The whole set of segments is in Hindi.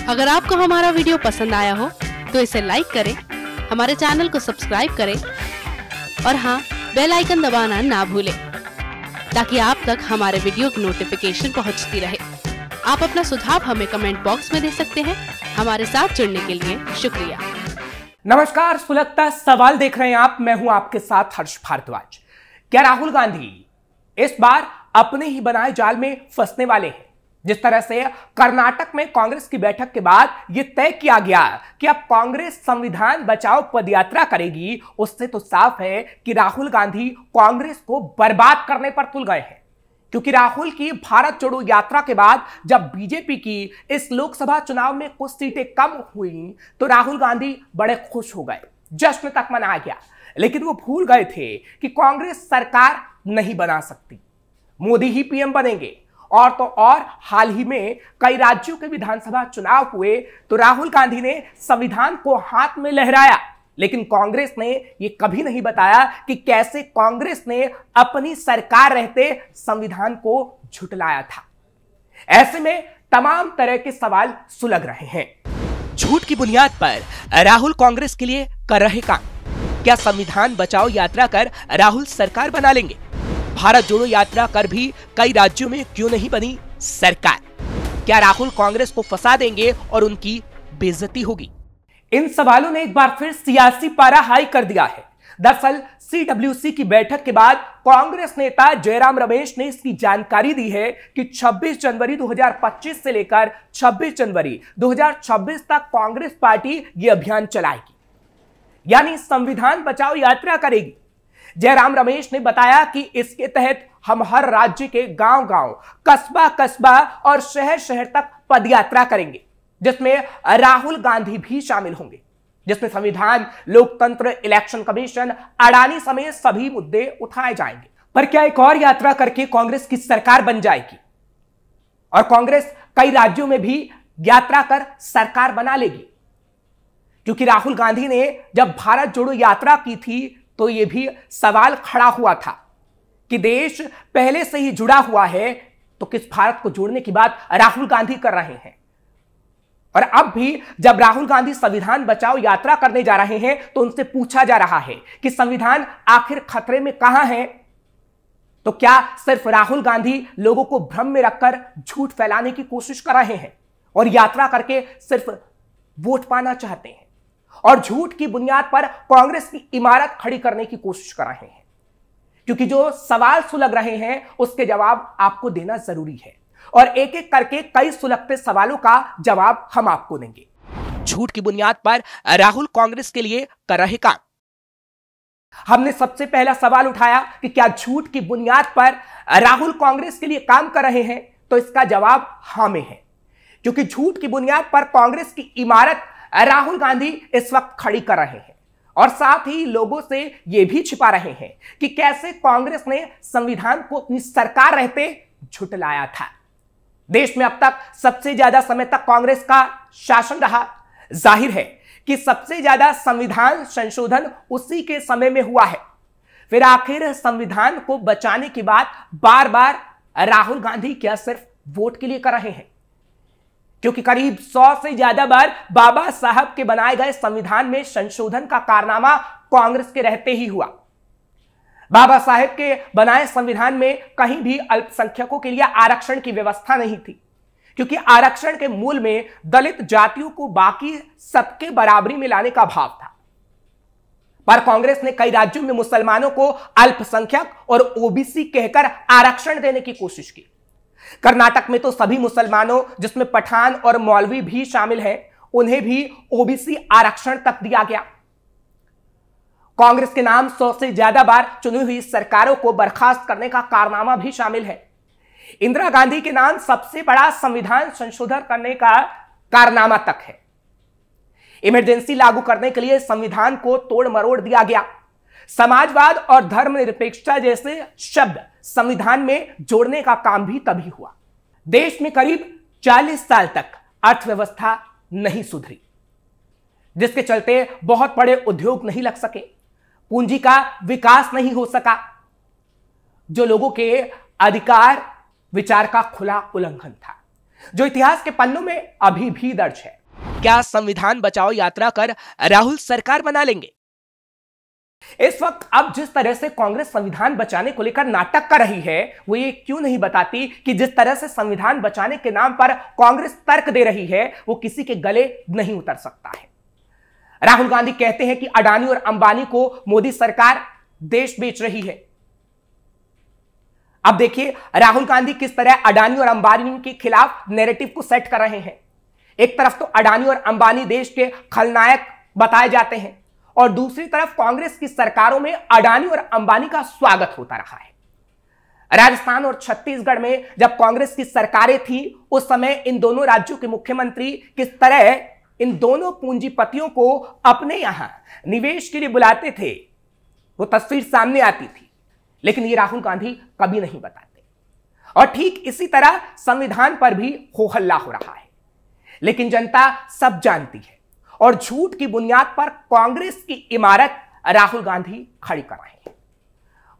अगर आपको हमारा वीडियो पसंद आया हो तो इसे लाइक करें, हमारे चैनल को सब्सक्राइब करें और हाँ, बेल आइकन दबाना ना भूलें ताकि आप तक हमारे वीडियो की नोटिफिकेशन पहुंचती रहे। आप अपना सुझाव हमें कमेंट बॉक्स में दे सकते हैं। हमारे साथ जुड़ने के लिए शुक्रिया। नमस्कार, सुलगता सवाल देख रहे हैं आप। मैं हूं आपके साथ हर्ष भारद्वाज। क्या राहुल गांधी इस बार अपने ही बनाए जाल में फंसने वाले हैं? जिस तरह से कर्नाटक में कांग्रेस की बैठक के बाद यह तय किया गया कि अब कांग्रेस संविधान बचाओ पदयात्रा करेगी, उससे तो साफ है कि राहुल गांधी कांग्रेस को बर्बाद करने पर तुल गए हैं। क्योंकि राहुल की भारत जोड़ो यात्रा के बाद जब बीजेपी की इस लोकसभा चुनाव में कुछ सीटें कम हुई तो राहुल गांधी बड़े खुश हो गए, जश्न तक मनाया गया। लेकिन वो भूल गए थे कि कांग्रेस सरकार नहीं बना सकती, मोदी ही पीएम बनेंगे। और तो और हाल ही में कई राज्यों के विधानसभा चुनाव हुए तो राहुल गांधी ने संविधान को हाथ में लहराया, लेकिन कांग्रेस ने यह कभी नहीं बताया कि कैसे कांग्रेस ने अपनी सरकार रहते संविधान को झुटलाया था। ऐसे में तमाम तरह के सवाल सुलग रहे हैं। झूठ की बुनियाद पर राहुल कांग्रेस के लिए कर रहे काम। क्या संविधान बचाओ यात्रा कर राहुल सरकार बना लेंगे? भारत जोड़ो यात्रा कर भी कई राज्यों में क्यों नहीं बनी सरकार? क्या राहुल कांग्रेस को फंसा देंगे और उनकी बेइज्जती होगी? इन सवालों ने एक बार फिर सियासी पारा हाई कर दिया है। दरअसल सीडब्ल्यूसी की बैठक के बाद कांग्रेस नेता जयराम रमेश ने इसकी जानकारी दी है कि 26 जनवरी 2025 से लेकर 26 जनवरी 2026 तक कांग्रेस पार्टी ये अभियान चलाएगी, यानी संविधान बचाओ यात्रा करेगी। जयराम रमेश ने बताया कि इसके तहत हम हर राज्य के गांव-गांव, कस्बा-कस्बा और शहर-शहर तक पदयात्रा करेंगे, जिसमें राहुल गांधी भी शामिल होंगे, जिसमें संविधान, लोकतंत्र, इलेक्शन कमीशन, अडानी समेत सभी मुद्दे उठाए जाएंगे। पर क्या एक और यात्रा करके कांग्रेस की सरकार बन जाएगी और कांग्रेस कई राज्यों में भी यात्रा कर सरकार बना लेगी? क्योंकि राहुल गांधी ने जब भारत जोड़ो यात्रा की थी तो यह भी सवाल खड़ा हुआ था कि देश पहले से ही जुड़ा हुआ है, तो किस भारत को जोड़ने की बात राहुल गांधी कर रहे हैं? और अब भी जब राहुल गांधी संविधान बचाओ यात्रा करने जा रहे हैं तो उनसे पूछा जा रहा है कि संविधान आखिर खतरे में कहां है, तो क्या सिर्फ राहुल गांधी लोगों को भ्रम में रखकर झूठ फैलाने की कोशिश कर रहे हैं और यात्रा करके सिर्फ वोट पाना चाहते हैं और झूठ की बुनियाद पर कांग्रेस की इमारत खड़ी करने की कोशिश कर रहे हैं? क्योंकि जो सवाल सुलग रहे हैं उसके जवाब आपको देना जरूरी है और एक एक करके कई सुलगते सवालों का जवाब हम आपको देंगे। झूठ की बुनियाद पर राहुल कांग्रेस के लिए कर रहे काम। हमने सबसे पहला सवाल उठाया कि क्या झूठ की बुनियाद पर राहुल कांग्रेस के लिए काम कर रहे हैं, तो इसका जवाब हाँ में है। क्योंकि झूठ की बुनियाद पर कांग्रेस की इमारत राहुल गांधी इस वक्त खड़ी कर रहे हैं और साथ ही लोगों से यह भी छिपा रहे हैं कि कैसे कांग्रेस ने संविधान को अपनी सरकार रहते झुटलाया था। देश में अब तक सबसे ज्यादा समय तक कांग्रेस का शासन रहा। जाहिर है कि सबसे ज्यादा संविधान संशोधन उसी के समय में हुआ है। फिर आखिर संविधान को बचाने की बात बार बार राहुल गांधी क्या सिर्फ वोट के लिए कर रहे हैं? क्योंकि करीब 100 से ज्यादा बार बाबा साहब के बनाए गए संविधान में संशोधन का कारनामा कांग्रेस के रहते ही हुआ। बाबा साहब के बनाए संविधान में कहीं भी अल्पसंख्यकों के लिए आरक्षण की व्यवस्था नहीं थी, क्योंकि आरक्षण के मूल में दलित जातियों को बाकी सबके बराबरी में लाने का भाव था। पर कांग्रेस ने कई राज्यों में मुसलमानों को अल्पसंख्यक और ओबीसी कहकर आरक्षण देने की कोशिश की। कर्नाटक में तो सभी मुसलमानों, जिसमें पठान और मौलवी भी शामिल हैं, उन्हें भी ओबीसी आरक्षण तक दिया गया। कांग्रेस के नाम 100 से ज्यादा बार चुनी हुई सरकारों को बर्खास्त करने का कारनामा भी शामिल है। इंदिरा गांधी के नाम सबसे बड़ा संविधान संशोधन करने का कारनामा तक है। इमरजेंसी लागू करने के लिए संविधान को तोड़ मरोड़ दिया गया। समाजवाद और धर्मनिरपेक्षता जैसे शब्द संविधान में जोड़ने का काम भी तभी हुआ। देश में करीब 40 साल तक अर्थव्यवस्था नहीं सुधरी, जिसके चलते बहुत बड़े उद्योग नहीं लग सके, पूंजी का विकास नहीं हो सका, जो लोगों के अधिकार विचार का खुला उल्लंघन था, जो इतिहास के पन्नों में अभी भी दर्ज है। क्या संविधान बचाओ यात्रा कर राहुल सरकार बना लेंगे? इस वक्त अब जिस तरह से कांग्रेस संविधान बचाने को लेकर नाटक कर रही है, वो ये क्यों नहीं बताती कि जिस तरह से संविधान बचाने के नाम पर कांग्रेस तर्क दे रही है, वो किसी के गले नहीं उतर सकता है। राहुल गांधी कहते हैं कि अडानी और अंबानी को मोदी सरकार देश बेच रही है। अब देखिए राहुल गांधी किस तरह अडानी और अंबानी के खिलाफ नैरेटिव को सेट कर रहे हैं। एक तरफ तो अडानी और अंबानी देश के खलनायक बताए जाते हैं और दूसरी तरफ कांग्रेस की सरकारों में अडानी और अंबानी का स्वागत होता रहा है। राजस्थान और छत्तीसगढ़ में जब कांग्रेस की सरकारें थी, उस समय इन दोनों राज्यों के मुख्यमंत्री किस तरह इन दोनों पूंजीपतियों को अपने यहां निवेश के लिए बुलाते थे, वो तस्वीर सामने आती थी। लेकिन ये राहुल गांधी कभी नहीं बताते। और ठीक इसी तरह संविधान पर भी हो हल्ला हो रहा है, लेकिन जनता सब जानती है और झूठ की बुनियाद पर कांग्रेस की इमारत राहुल गांधी खड़ी कर रहे हैं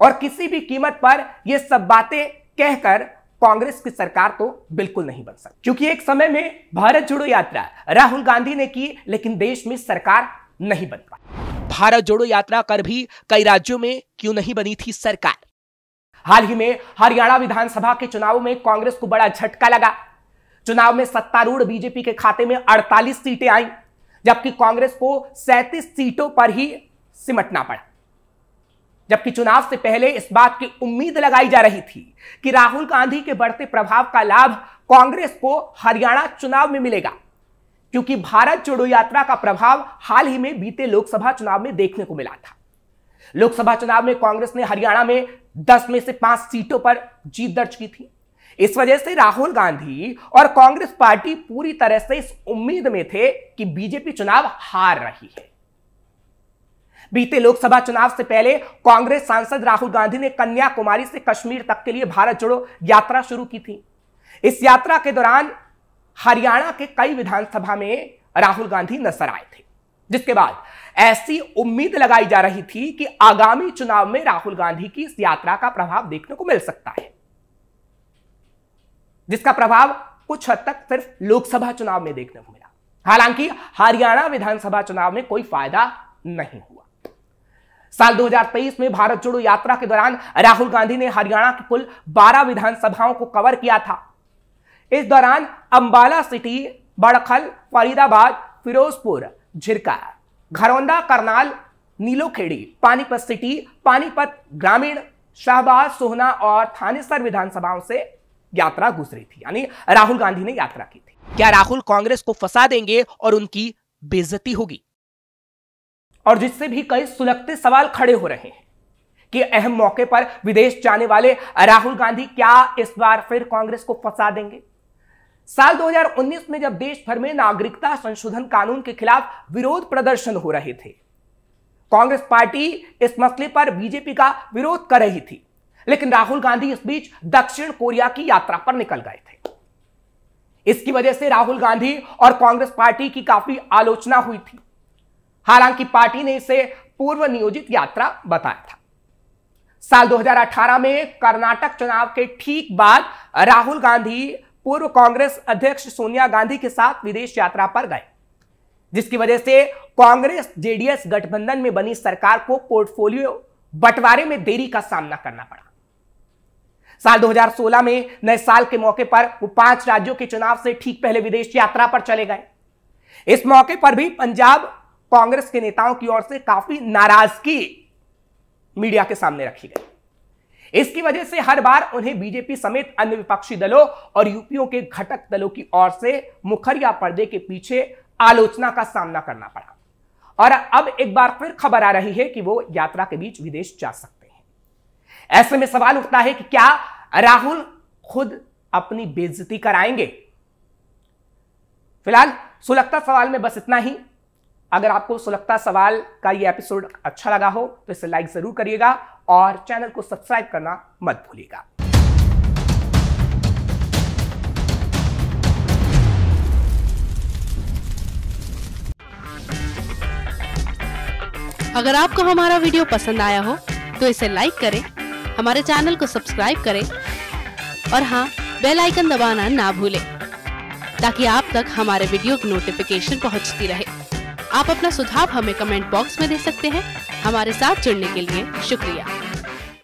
और किसी भी कीमत पर यह सब बातें कहकर कांग्रेस की सरकार तो बिल्कुल नहीं बन सकती। क्योंकि एक समय में भारत जोड़ो यात्रा राहुल गांधी ने की, लेकिन देश में सरकार नहीं बन पाई। भारत जोड़ो यात्रा कर भी कई राज्यों में क्यों नहीं बनी थी सरकार? हाल ही में हरियाणा विधानसभा के चुनाव में कांग्रेस को बड़ा झटका लगा। चुनाव में सत्तारूढ़ बीजेपी के खाते में 48 सीटें आई, जबकि कांग्रेस को 37 सीटों पर ही सिमटना पड़ा। जबकि चुनाव से पहले इस बात की उम्मीद लगाई जा रही थी कि राहुल गांधी के बढ़ते प्रभाव का लाभ कांग्रेस को हरियाणा चुनाव में मिलेगा, क्योंकि भारत जोड़ो यात्रा का प्रभाव हाल ही में बीते लोकसभा चुनाव में देखने को मिला था। लोकसभा चुनाव में कांग्रेस ने हरियाणा में 10 में से 5 सीटों पर जीत दर्ज की थी। इस वजह से राहुल गांधी और कांग्रेस पार्टी पूरी तरह से इस उम्मीद में थे कि बीजेपी चुनाव हार रही है। बीते लोकसभा चुनाव से पहले कांग्रेस सांसद राहुल गांधी ने कन्याकुमारी से कश्मीर तक के लिए भारत जोड़ो यात्रा शुरू की थी। इस यात्रा के दौरान हरियाणा के कई विधानसभा में राहुल गांधी नजर आए थे, जिसके बाद ऐसी उम्मीद लगाई जा रही थी कि आगामी चुनाव में राहुल गांधी की इस यात्रा का प्रभाव देखने को मिल सकता है, जिसका प्रभाव कुछ हद तक सिर्फ लोकसभा चुनाव में देखने को मिला। हालांकि हरियाणा विधानसभा चुनाव में कोई फायदा नहीं हुआ। साल 2023 में भारत जोड़ो यात्रा के दौरान राहुल गांधी ने हरियाणा की कुल 12 विधानसभाओं को कवर किया था। इस दौरान अंबाला सिटी, बड़खल, फरीदाबाद, फिरोजपुर, झिरका, घरौंदा, करनाल, नीलोखेड़ी, पानीपत सिटी, पानीपत ग्रामीण, शाहबाद, सोहना और थानेसर विधानसभाओं से यात्रा गुजरी थी, यानी राहुल गांधी ने यात्रा की थी। क्या राहुल कांग्रेस को फंसा देंगे और उनकी बेइज्जती होगी? और जिससे भी कई सुलगते सवाल खड़े हो रहे हैं कि अहम मौके पर विदेश जाने वाले राहुल गांधी क्या इस बार फिर कांग्रेस को फंसा देंगे? साल 2019 में जब देश भर में नागरिकता संशोधन कानून के खिलाफ विरोध प्रदर्शन हो रहे थे, कांग्रेस पार्टी इस मसले पर बीजेपी का विरोध कर रही थी, लेकिन राहुल गांधी इस बीच दक्षिण कोरिया की यात्रा पर निकल गए थे। इसकी वजह से राहुल गांधी और कांग्रेस पार्टी की काफी आलोचना हुई थी। हालांकि पार्टी ने इसे पूर्व नियोजित यात्रा बताया था। साल 2018 में कर्नाटक चुनाव के ठीक बाद राहुल गांधी पूर्व कांग्रेस अध्यक्ष सोनिया गांधी के साथ विदेश यात्रा पर गए, जिसकी वजह से कांग्रेस जेडीएस गठबंधन में बनी सरकार को पोर्टफोलियो बंटवारे में देरी का सामना करना पड़ा। साल 2016 में नए साल के मौके पर वो 5 राज्यों के चुनाव से ठीक पहले विदेश यात्रा पर चले गए। इस मौके पर भी पंजाब कांग्रेस के नेताओं की ओर से काफी नाराजगी मीडिया के सामने रखी गई। इसकी वजह से हर बार उन्हें बीजेपी समेत अन्य विपक्षी दलों और यूपीओ के घटक दलों की ओर से मुखरिया पर्दे के पीछे आलोचना का सामना करना पड़ा। और अब एक बार फिर खबर आ रही है कि वो यात्रा के बीच विदेश जा सकते हैं। ऐसे में सवाल उठता है कि क्या राहुल खुद अपनी बेइज्जती कराएंगे? फिलहाल सुलगता सवाल में बस इतना ही। अगर आपको सुलगता सवाल का ये एपिसोड अच्छा लगा हो तो इसे लाइक जरूर करिएगा और चैनल को सब्सक्राइब करना मत भूलिएगा। अगर आपको हमारा वीडियो पसंद आया हो तो इसे लाइक करें, हमारे चैनल को सब्सक्राइब करें और हाँ, बेल आइकन दबाना ना भूलें ताकि आप तक हमारे वीडियो की नोटिफिकेशन पहुंचती रहे। आप अपना सुझाव हमें कमेंट बॉक्स में दे सकते हैं। हमारे साथ जुड़ने के लिए शुक्रिया।